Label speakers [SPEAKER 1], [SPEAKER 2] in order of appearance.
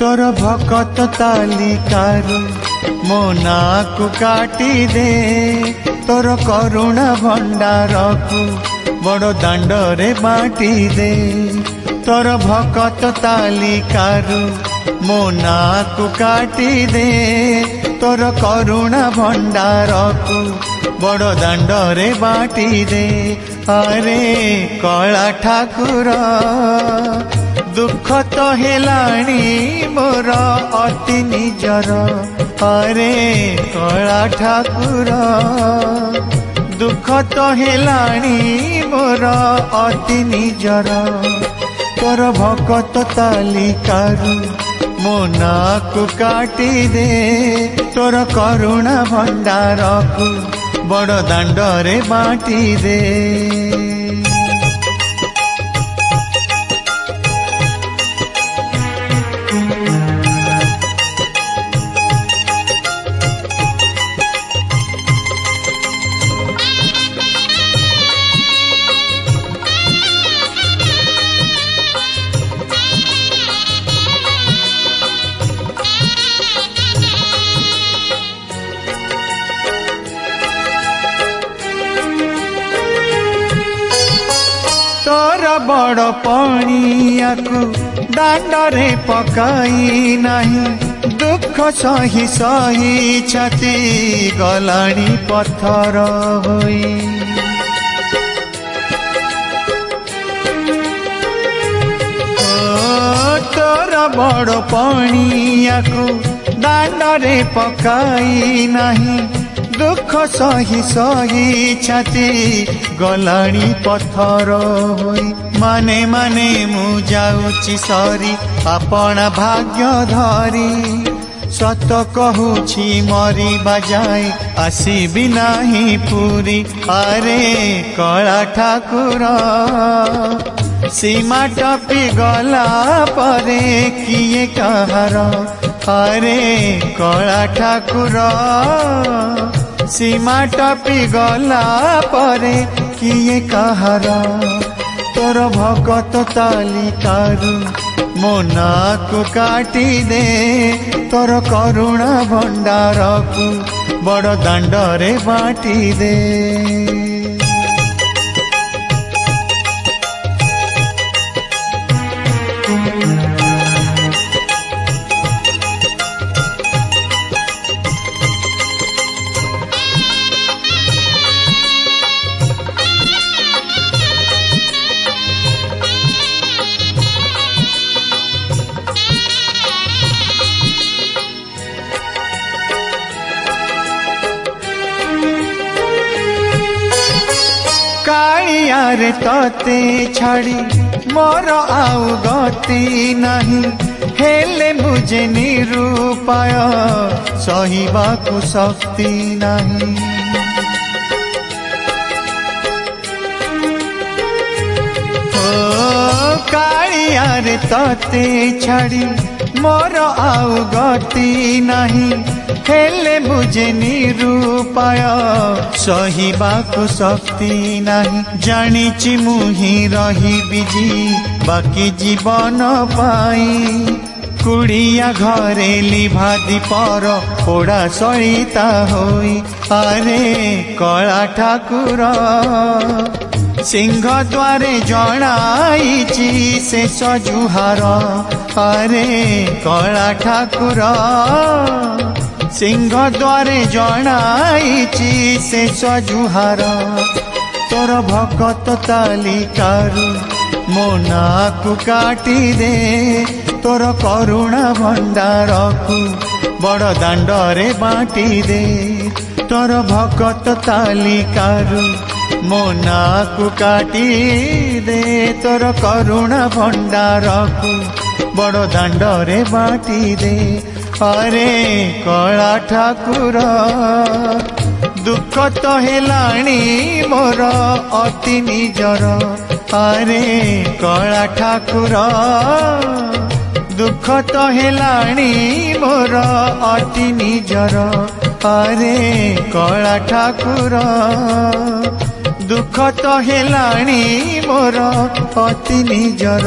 [SPEAKER 1] तोर भकत तालिकारु मो ना को काटी दे तोर करुणा भंडार को बड़ दांड रे बाटी दे तोर भकत तालिकारु मो ना को काटी दे तोर करुणा भंडार को बड़ दांड रे बाटी दे। अरे कला ठाकुर दुख तो हेलाणी मोर अति निजर। अरे कला ठाकुर दुख तो हेलाणी मोर अति निजर। तोर भकत तालिकारु मो ना को काटी दे तोर करुणा भंडार को बड़ दांड रे बाटी दे। तोर बड़ पणिया को दांड रे पकाई नहीं दुख सही सही छाती गलाणी पत्थर होई। तोर बड़ पणिया को दांड रे पकाई नहीं दुख सही सही छाती गलाणी पत्थर होई। माने माने मु जाऊची सरी आपना भाग्य धरी सत कहूची मरी बजाए आसीबी नाही पूरी। अरे कला ठाकुर सीमा टपी गला परे किए कहार। अरे कला ठाकुर सीमा टपी गला परे किए कहार। तोर भकत तालिकारु मो ना को काटी दे तोर करुणा भंडार को बड़ दांड रे बाटी दे। कालियारे तते छाड़ी मोर आउ गति नहीं हेले मुझे निरूपाय सहिबाकु शक्ति नहीं। कालियारे तते छाड़ी मोर आउ गति नहीं हेले मुझे निरूपाय सहिबाकु शक्ति नहीं। जानिछि मुही रही बिजी बाकी जीवन पाई कुड़िया घरे लिभा दीपर पोड़ा सरिता होई। अरे कला ठाकुर सिंह द्वारे जणाइछि शेष जुहार। अरे कला ठाकुर सिंह द्वारे जणाइछि शेष जुहार। तोर भकत तालिकारु मो ना को काटी दे तोर करुणा भंडार को बड़ दांड रे बाटी दे। तोर भकत तालिकारु मो ना को काटी दे तोर करुणा भंडार को बड़ दांड रे बाटी दे। अरे कला ठाकुर दुख तो हेलाणी मोर अति निजर। अरे कला ठाकुर दुख तो हेलाणी मोर अति निजर। अरे कला ठाकुर दुख तो हेलाणी मोर अति निजर।